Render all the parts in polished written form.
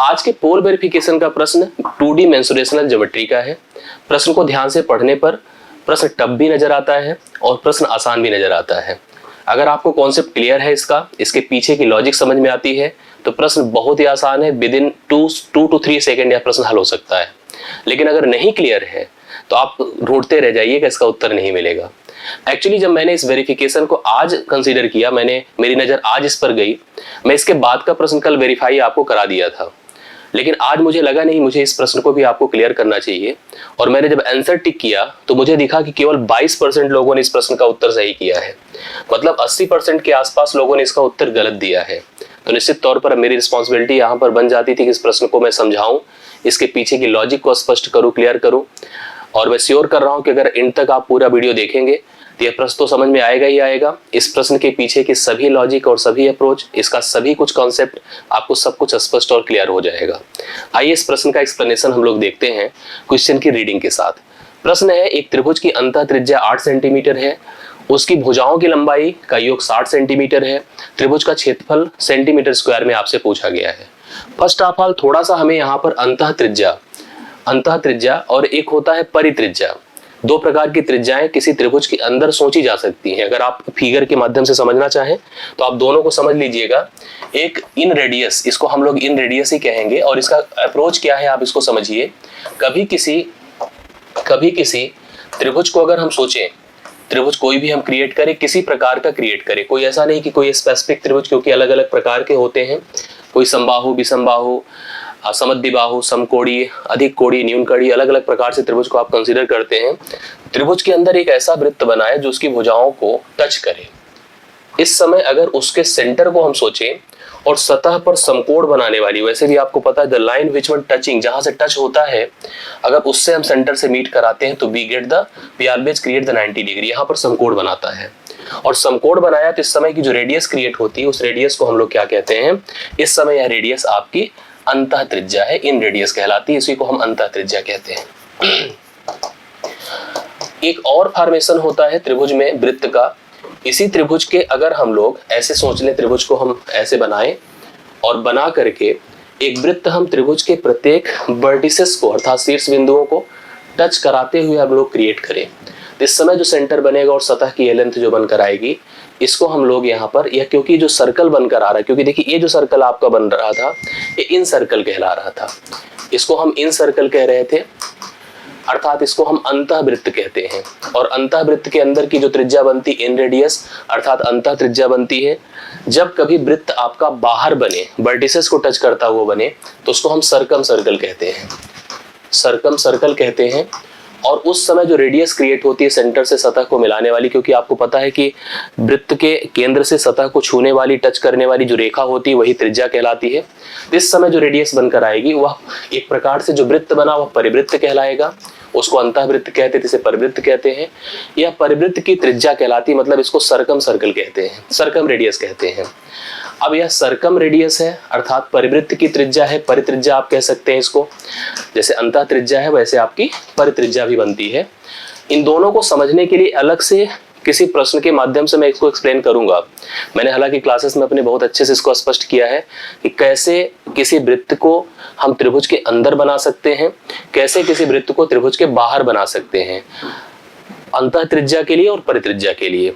आज के पोल वेरिफिकेशन का प्रश्न 2D मेंसुरेशनल ज्योमेट्री का है। प्रश्न को ध्यान से पढ़ने पर प्रश्न टफ भी नजर आता है और प्रश्न आसान भी नजर आता है। अगर आपको कॉन्सेप्ट क्लियर है इसका, इसके पीछे की लॉजिक समझ में आती है तो प्रश्न बहुत ही आसान है। विद इन 2 to 3 सेकेंड यह प्रश्न हल हो सकता है। लेकिन अगर नहीं क्लियर है तो आप ढूंढते रह जाइएगा, इसका उत्तर नहीं मिलेगा। एक्चुअली जब मैंने इस वेरिफिकेशन को आज कंसीडर किया, मेरी नजर आज इस पर गई, मैं इसके बाद का प्रश्न कल वेरीफाई आपको करा दिया था, लेकिन आज मुझे लगा नहीं, मुझे इस प्रश्न को भी आपको क्लियर करना चाहिए। और मैंने जब आंसर टिक किया तो मुझे दिखा कि केवल 22% लोगों ने इस प्रश्न का उत्तर सही किया है, मतलब 80% के आसपास लोगों ने इसका उत्तर गलत दिया है। तो निश्चित तौर पर मेरी रिस्पॉन्सिबिलिटी यहाँ पर बन जाती थी कि इस प्रश्न को मैं समझाऊं, इसके पीछे की लॉजिक को स्पष्ट करूं, क्लियर करूं। और मैं श्योर कर रहा हूं कि अगर इन तक आप पूरा वीडियो देखेंगे तो यह प्रश्न तो समझ में आएगा ही आएगा। इस प्रश्न के पीछे की सभी लॉजिक और सभी अप्रोच, इसका सभी कुछ कॉन्सेप्ट आपको सब कुछ स्पष्ट और क्लियर हो जाएगा। आइए इस प्रश्न का एक्सप्लेनेशन हम लोग देखते हैं क्वेश्चन की रीडिंग के साथ। प्रश्न है, एक त्रिभुज की अंतः त्रिज्या 8 सेंटीमीटर है, उसकी भुजाओं की लंबाई का योग 60 सेंटीमीटर है, त्रिभुज का क्षेत्रफल सेंटीमीटर स्क्वायर में आपसे पूछा गया है। फर्स्ट ऑफ ऑल थोड़ा सा हमें यहाँ पर अंतः त्रिज्या और एक होता है परित्रिज्या, दो प्रकार की त्रिज्याएं किसी त्रिभुज के अंदर सोची जा सकती हैं। अगर आप फिगर के माध्यम से समझना चाहें तो आप दोनों को समझ लीजिएगा। एक इन रेडियस, इसको हम लोग इन रेडियस ही कहेंगे, और इसका अप्रोच क्या है आप इसको समझिए। कभी किसी त्रिभुज को अगर हम सोचें, त्रिभुज कोई भी हम क्रिएट करें, किसी प्रकार का क्रिएट करें, कोई ऐसा नहीं कि कोई स्पेसिफिक त्रिभुज, क्योंकि अलग अलग प्रकार के होते हैं, कोई समबाहु, विसमबाहु, समद्विबाहु, समकोणीय, अधिक कोणीय, न्यून कोणीय, अलग अलग प्रकार से त्रिभुज को आप कंसीडर करते हैं। त्रिभुज के अंदर एक ऐसा वृत्त बनाए जो उसकी भुजाओं को टच करे। इस समय अगर उसके सेंटर को हम सोचें और सतह पर समकोण बनाने वाली, वैसे भी आपको पता है the line which one touching, जहां से टच होता है, अगर उससे हम सेंटर से मीट कराते हैं तो we always create the 90 degree, यहाँ पर समकोण बनाता है। और समकोण बनाया तो इस समय की जो रेडियस क्रिएट होती है उस रेडियस को हम लोग क्या कहते हैं, इस समय यह रेडियस आपकी अंतः त्रिज्या है, इन रेडियस कहलाती है, इसी को हम अंतः त्रिज्या कहते हैं। एक और फॉर्मेशन होता है त्रिभुज में वृत्त का। इसी त्रिभुज के अगर हम लोग ऐसे सोच लें, त्रिभुज को हम ऐसे बनाएं और बना करके एक वृत्त हम त्रिभुज के प्रत्येक वर्टिसेस को अर्थात शीर्ष बिंदुओं को टच कराते हुए हम लोग क्रिएट करें, तो इस समय जो सेंटर बनेगा और सतह की लेंथ जो बनकर आएगी, इसको हम लोग यहाँ पर, यह क्योंकि जो सर्कल बनकर आ रहा है, क्योंकि देखिए ये जो सर्कल आपका बन रहा था ये इन सर्कल कहला रहा था, इसको हम इन सर्कल कह रहे थे, अर्थात इसको हम अंतःवृत्त कहते हैं। और अंतःवृत्त के अंदर की जो त्रिज्या बनती इन रेडियस अर्थात अंतः त्रिज्या बनती है। जब कभी वृत्त आपका बाहर बने, वर्टिसेस को टच करता हुआ बने, तो उसको हम सर्कम सर्कल कहते हैं, सर्कम सर्कल कहते हैं। और उस समय जो रेडियस क्रिएट होती है सेंटर से सतह को मिलाने वाली, क्योंकि आपको पता है कि वृत्त के केंद्र से सतह को छूने वाली, टच करने वाली जो रेखा होती है वही त्रिज्या कहलाती है। इस समय जो रेडियस बनकर आएगी वह एक प्रकार से जो वृत्त बना वह परिवृत्त कहलाएगा, उसको अंतःवृत्त कहते हैं, इसे परिवृत्त कहते हैं। यह परिवृत्त की त्रिज्या कहलाती है, मतलब इसको सर्कम सर्कल कहते हैं, सर्कम रेडियस कहते हैं। अब यह सर्कम रेडियस है अर्थात परिवृत्त की त्रिज्या है, परित्रिज्या आप कह सकते हैं इसको। जैसे अंतः त्रिज्या है वैसे आपकी परित्रिज्या भी बनती है। इन दोनों को समझने के लिए अलग से किसी प्रश्न के माध्यम से मैं इसको एक्सप्लेन करूंगा। मैंने हालांकि क्लासेस में अपने बहुत अच्छे से इसको स्पष्ट किया है कि कैसे किसी वृत्त को हम त्रिभुज के अंदर बना सकते हैं, कैसे किसी वृत्त को त्रिभुज के बाहर बना सकते हैं, अंतः त्रिज्या के लिए और परित्रिज्या के लिए।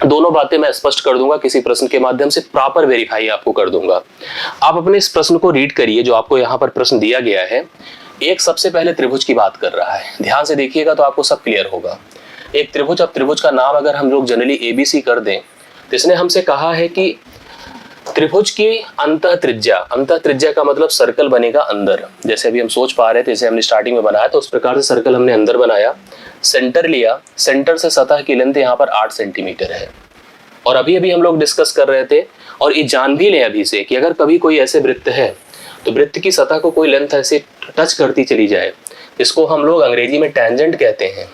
दोनों बातें मैं स्पष्ट कर दूंगा किसी प्रश्न के माध्यम से, प्रॉपर वेरीफाई आपको कर दूंगा। आप अपने इस प्रश्न को रीड करिए जो आपको यहाँ पर प्रश्न दिया गया है। एक सबसे पहले त्रिभुज की बात कर रहा है, ध्यान से देखिएगा तो आपको सब क्लियर होगा। एक त्रिभुज, अब त्रिभुज का नाम अगर हम लोग जनरली ABC कर दें तो इसने हमसे कहा है कि त्रिभुज की अंतः त्रिज्या का मतलब सर्कल बनेगा अंदर। जैसे अभी हम सोच पा रहे थे, जैसे हमने स्टार्टिंग में बनाया तो उस प्रकार से सर्कल हमने अंदर बनाया, सेंटर लिया, सेंटर से सतह की लेंथ यहाँ पर 8 सेंटीमीटर है। और अभी हम लोग डिस्कस कर रहे थे और ये जान भी लें अभी से कि अगर कभी कोई ऐसे वृत्त है तो वृत्त की सतह को कोई लेंथ ऐसे टच करती चली जाए, इसको हम लोग अंग्रेजी में टेंजेंट कहते हैं।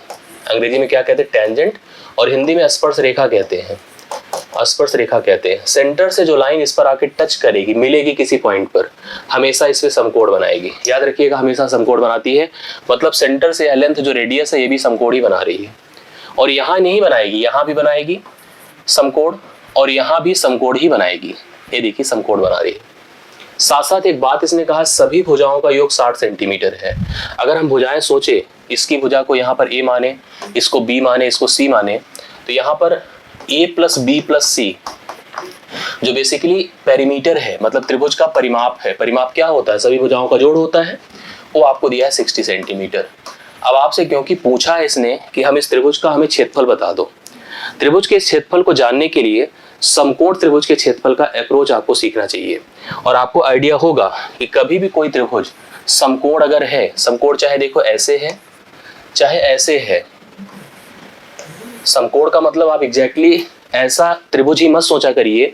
अंग्रेजी में क्या कहते हैं, टेंजेंट, और हिंदी में स्पर्श रेखा कहते हैं, स्पर्श रेखा कहते हैं। सेंटर से जो लाइन इस पर आके टच करेगी, मिलेगी किसी पॉइंट पर, हमेशा इसमें समकोण बनाएगी। याद रखिएगा, हमेशा समकोण बनाती है, मतलब सेंटर से यह लेंथ जो रेडियस है ये भी समकोण ही बना रही है। और यहाँ नहीं बनाएगी, यहाँ भी बनाएगी समकोण, और यहाँ भी समकोण ही बनाएगी। ये देखिए समकोण बना रही है, साथ साथ एक बात इसने कहा, सभी भुजाओं का योग 60 सेंटीमीटर है। अगर हम भुजाएं सोचे, इसकी भुजा को यहाँ पर ए माने, इसको बी माने, इसको सी माने, तो यहाँ पर ए प्लस बी प्लस सी जो बेसिकली पेरीमीटर है, मतलब त्रिभुज का परिमाप है। परिमाप क्या होता है? सभी भुजाओं का जोड़ होता है। वो आपको दिया है 60 सेंटीमीटर। अब आपसे क्योंकि पूछा है इसने कि हम इस त्रिभुज का हमें क्षेत्रफल बता दो, त्रिभुज के क्षेत्रफल को जानने के लिए समकोण त्रिभुज के क्षेत्रफल का अप्रोच आपको सीखना चाहिए। और आपको आइडिया होगा कि कभी भी कोई त्रिभुज समकोण अगर है, समकोण चाहे देखो ऐसे है चाहे ऐसे है, समकोण का मतलब आप एग्जैक्टली ऐसा त्रिभुज ही मत सोचा करिए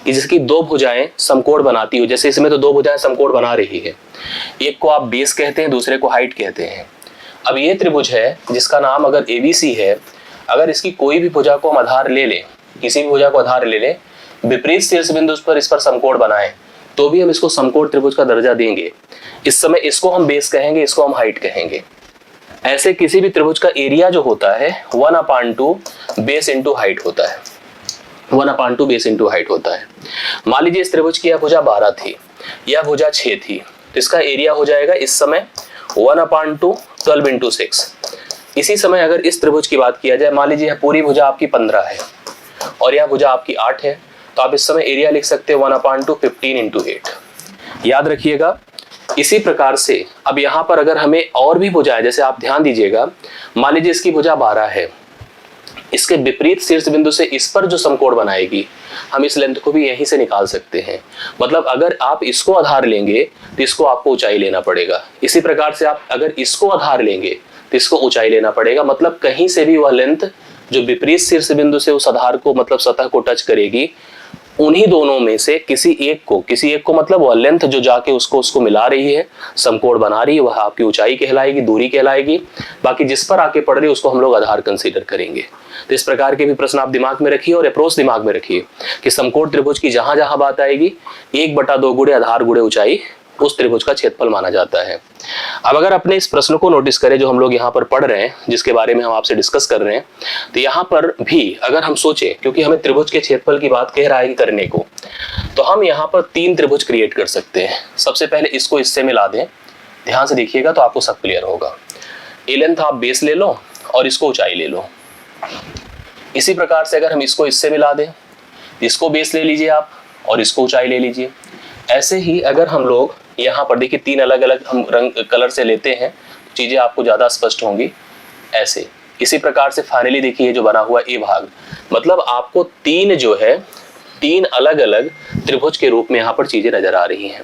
कि जिसकी दो भुजाएं समकोण बनाती हो। जैसे इसमें तो दो भुजाएं समकोण बना रही है, एक को आप बेस कहते हैं, दूसरे को हाइट कहते हैं। अब ये त्रिभुज है जिसका नाम अगर ABC है, अगर इसकी कोई भी भुजा को हम आधार ले लें, किसी भी भुजा को आधार ले लें, विपरीत शीर्ष बिंदु पर इस पर समकोण बनाएं, तो भी हम इसको समकोण त्रिभुज का दर्जा देंगे। इस समय इसको हम बेस कहेंगे, इसको हम हाइट कहेंगे। ऐसे किसी भी त्रिभुज का एरिया जो होता है 1/2 बेस इंटू हाइट होता है, 1/2 बेस इंटू हाइट होता है। मान लीजिए इस त्रिभुज की यह भुजा 12 थी, यह भुजा 6 थी, तो इसका एरिया हो जाएगा इस समय 1/2 12 इंटू 6। इसी समय अगर इस त्रिभुज की बात किया जाए, मान लीजिए यह पूरी भुजा आपकी 15 है और यह भुजा आपकी 8 है, तो आप इस समय एरिया लिख सकते हैं 1/2 15 इंटू 8। याद रखिएगा। इसी प्रकार से अब यहाँ पर अगर हमें और भी भुजाएं, जैसे आप ध्यान दीजिएगा, मान लीजिए इसकी भुजा 12 है, इसके विपरीत शीर्ष बिंदु से इस पर जो समकोण बनाएगी, हम इस लेंथ को भी यहीं से निकाल सकते हैं। मतलब अगर आप इसको आधार लेंगे तो इसको आपको ऊंचाई लेना पड़ेगा। इसी प्रकार से आप अगर इसको आधार लेंगे तो इसको ऊंचाई लेना पड़ेगा। मतलब कहीं से भी वह लेंथ जो विपरीत शीर्ष बिंदु से उस आधार को, मतलब सतह को टच करेगी, उन्हीं दोनों में से किसी एक को मतलब वह लेंथ जो जाके उसको मिला रही है, समकोण बना रही है, वह आपकी ऊंचाई कहलाएगी, दूरी कहलाएगी। बाकी जिस पर आके पड़ रही है उसको हम लोग आधार कंसीडर करेंगे। तो इस प्रकार के भी प्रश्न आप दिमाग में रखिए और अप्रोच दिमाग में रखिए कि समकोण त्रिभुज की जहां जहां बात आएगी 1/2 गुणे आधार गुणे ऊंचाई उस त्रिभुज का क्षेत्रफल माना जाता है। अब अगर अपने इस प्रश्न को नोटिस करें जो हम लोग यहाँ पर पढ़ रहे हैं, जिसके बारे में हम आपसे डिस्कस कर रहे हैं, तो यहाँ पर भी अगर हम सोचें, क्योंकि हमें त्रिभुज के क्षेत्रफल की बात कह रहा है करने को, तो हम यहाँ पर 3 त्रिभुज क्रिएट कर सकते हैं। सबसे पहले इसको इससे मिला दें, ध्यान से देखिएगा तो आपको सब क्लियर होगा। ए लेंथ आप बेस ले लो और इसको ऊंचाई ले लो। इसी प्रकार से अगर हम इसको इससे मिला दें, इसको बेस ले लीजिए आप और इसको ऊंचाई ले लीजिए। ऐसे ही अगर हम लोग यहाँ पर देखिए 3 अलग अलग हम रंग कलर से लेते हैं, चीजें आपको ज्यादा स्पष्ट होंगी ऐसे। इसी प्रकार से फाइनली देखिए जो बना हुआ ए भाग, मतलब आपको 3 अलग अलग त्रिभुज के रूप में यहाँ पर चीजें नजर आ रही हैं।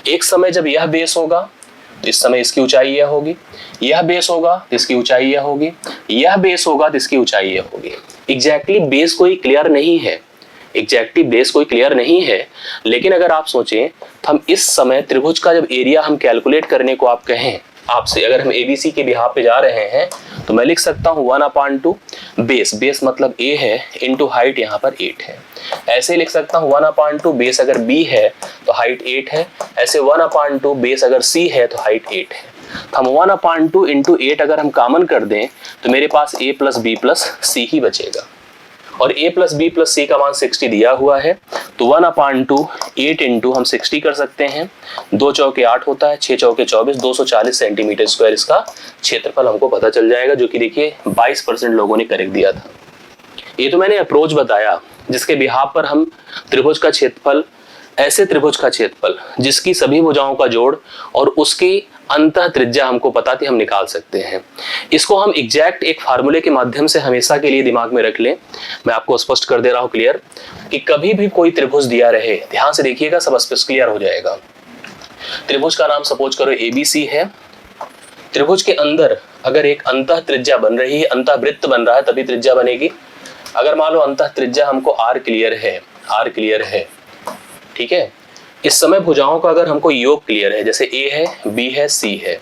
एक समय जब यह बेस होगा तो इस समय इसकी ऊंचाई यह होगी, यह बेस होगा तो इसकी ऊंचाई यह होगी, यह बेस होगा तो इसकी ऊंचाई यह होगी। एग्जैक्टली बेस कोई क्लियर नहीं है, लेकिन अगर आप सोचें तो हम इस समय त्रिभुज का जब एरिया हम कैलकुलेट करने को आप कहें आपसे, अगर हम ABC के बिहाफ पे जा रहे हैं, तो मैं लिख सकता हूँ 1/2 बेस मतलब A है इंटू हाइट यहाँ पर 8 है। ऐसे लिख सकता हूँ 1/2 बेस अगर B है तो हाइट 8 है, ऐसे 1/2 बेस अगर C है तो हाइट 8 है। तो हम 1/2 इंटू 8 अगर हम कॉमन कर दें तो मेरे पास A plus B plus C ही बचेगा, और A plus B plus C का मान 60 दिया हुआ है, तो 1/2 8 इंटू हम 60 कर सकते हैं, 2 चौके 8 होता है, 6 चौके 24, 240 सेंटीमीटर स्क्वायर इसका क्षेत्रफल हमको पता चल जाएगा, जो कि देखिए 22% लोगों ने करेक्ट दिया था। ये तो मैंने अप्रोच बताया जिसके बिहाफ पर हम त्रिभुज का क्षेत्रफल, ऐसे त्रिभुज का क्षेत्रफल जिसकी सभी भुजाओं का जोड़ और उसकी अंतः त्रिज्या हमको पता थी, हम निकाल सकते हैं। इसको हम एग्जैक्ट एक फार्मूले के माध्यम से हमेशा के लिए दिमाग में रख लें। मैं आपको स्पष्ट कर दे रहा हूं क्लियर, कि कभी भी कोई त्रिभुज दिया रहे, ध्यान से देखिएगा, सब स्पष्ट क्लियर हो जाएगा। त्रिभुज का नाम सपोज करो ABC है, त्रिभुज के अंदर अगर एक अंतः त्रिज्या बन रही है, अंतः वृत्त बन रहा है तभी त्रिज्या बनेगी। अगर मान लो अंतः त्रिज्या हमको R क्लियर है, ठीक है। इस समय भुजाओं का अगर हमको योग क्लियर है, जैसे A है, B है, C है,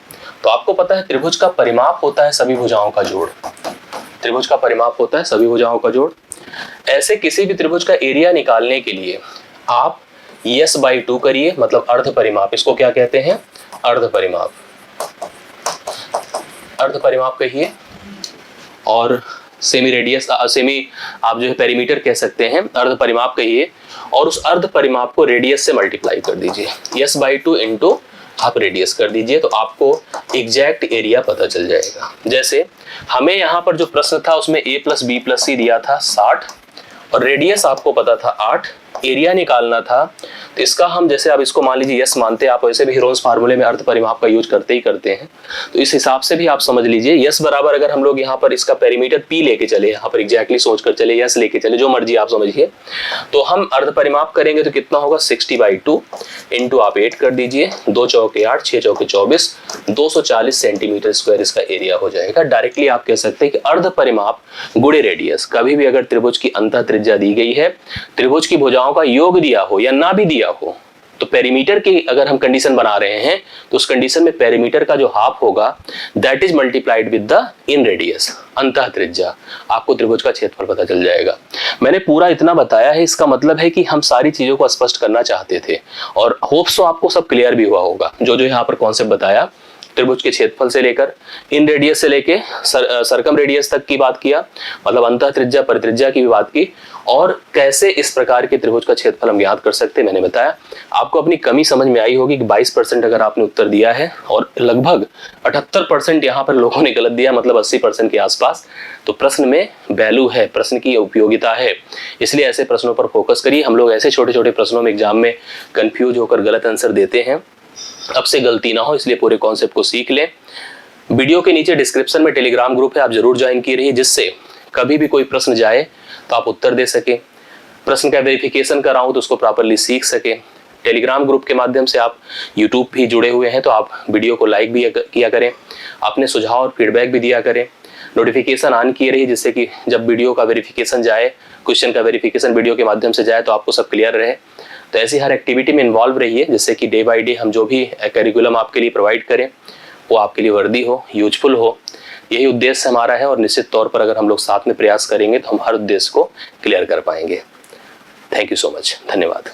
तो आपको पता है त्रिभुज का परिमाप होता है सभी भुजाओं का जोड़, त्रिभुज का परिमाप होता है सभी भुजाओं का जोड़। ऐसे किसी भी त्रिभुज का एरिया निकालने के लिए आप S/2 करिए, मतलब अर्ध परिमाप, इसको क्या कहते हैं, अर्ध परिमाप कहिए, और सेमी रेडियस, सेमी आप जो है पेरीमीटर कह सकते हैं, अर्ध परिमाप कहिए, और उस अर्ध परिमाप को रेडियस से मल्टीप्लाई कर दीजिए, s/2 इंटू आप रेडियस कर दीजिए, तो आपको एग्जैक्ट एरिया पता चल जाएगा। जैसे हमें यहाँ पर जो प्रश्न था उसमें a + b + c दिया था 60 और रेडियस आपको पता था 8, एरिया निकालना था। तो इसका हम जैसे आप इसको मान लीजिए यस मानते हैं, आप वैसे भी हीरोन्स फार्मूले में अर्ध परिमाप का यूज करते ही करते हैं, तो इस हिसाब से भी आप समझ लीजिए यस बराबर, अगर हम लोग यहाँ पर इसका पेरीमीटर p लेके चले, यहाँ पर एग्जैक्टली सोच कर चले, यस लेके चले, जो मर्जी आप समझिए, तो हम अर्ध परिमाप करेंगे तो कितना होगा 60/2 इंटू आप 8 कर दीजिए, 2 चौके 8, 6 चौके 24, 240 सेंटीमीटर स्क्वायर इसका एरिया हो जाएगा। डायरेक्टली आप कह सकते हैं कि अर्ध परिमाप गुणे रेडियस, कभी भी अगर त्रिभुज की अंतः त्रिज्या दी गई है, त्रिभुज की भुजाओं का योग दिया हो या ना भी दिया हो, तो पेरीमीटर की अगर हम कंडीशन बना रहे हैं तो उस कंडीशन में पेरीमीटर का जो हाफ होगा that is multiplied with the in radius, अंतः त्रिज्या, आपको त्रिभुज का क्षेत्रफल पता चल जाएगा। मैंने पूरा इतना बताया है, इसका मतलब है कि हम सारी चीजों को स्पष्ट करना चाहते थे और होप्स आपको सब क्लियर भी हुआ होगा। जो यहाँ पर कॉन्सेप्ट बताया, त्रिभुज के क्षेत्रफल से लेकर इन रेडियस से लेके सरकम रेडियस तक की बात किया, मतलब अंतः त्रिज्या परित्रिज्या की भी बात की, और कैसे इस प्रकार के त्रिभुज का क्षेत्रफल हम ज्ञात कर सकते हैं मैंने बताया। आपको अपनी कमी समझ में आई होगी कि 22% अगर आपने उत्तर दिया है और लगभग 78% यहाँ पर लोगों ने गलत दिया, मतलब 80% के आसपास, तो प्रश्न में वैल्यू है, प्रश्न की उपयोगिता है, इसलिए ऐसे प्रश्नों पर फोकस करिए। हम लोग ऐसे छोटे छोटे प्रश्नों में एग्जाम में कंफ्यूज होकर गलत आंसर देते हैं, अब से गलती ना हो, इसलिए पूरे कॉन्सेप्ट को सीख लें। वीडियो के नीचे डिस्क्रिप्शन में टेलीग्राम ग्रुप है, आप जरूर ज्वाइन किए रहिए, जिससे कभी भी कोई प्रश्न जाए तो आप उत्तर दे सके, प्रश्न का वेरिफिकेशन कराऊं तो उसको प्रॉपरली सीख सके। टेलीग्राम ग्रुप के माध्यम से आप यूट्यूब भी जुड़े हुए हैं, तो आप वीडियो को लाइक भी किया करें, अपने सुझाव और फीडबैक भी दिया करें, नोटिफिकेशन ऑन किए रहिए, जिससे कि जब वीडियो का वेरिफिकेशन जाए, क्वेश्चन का वेरिफिकेशन वीडियो के माध्यम से जाए तो आपको सब क्लियर रहे। तो ऐसी हर एक्टिविटी में इन्वॉल्व रहिए, जिससे कि डे बाय डे हम जो भी करिकुलम आपके लिए प्रोवाइड करें वो आपके लिए वर्दी हो, यूजफुल हो, यही उद्देश्य हमारा है। और निश्चित तौर पर अगर हम लोग साथ में प्रयास करेंगे तो हम हर उद्देश्य को क्लियर कर पाएंगे। थैंक यू सो मच, धन्यवाद।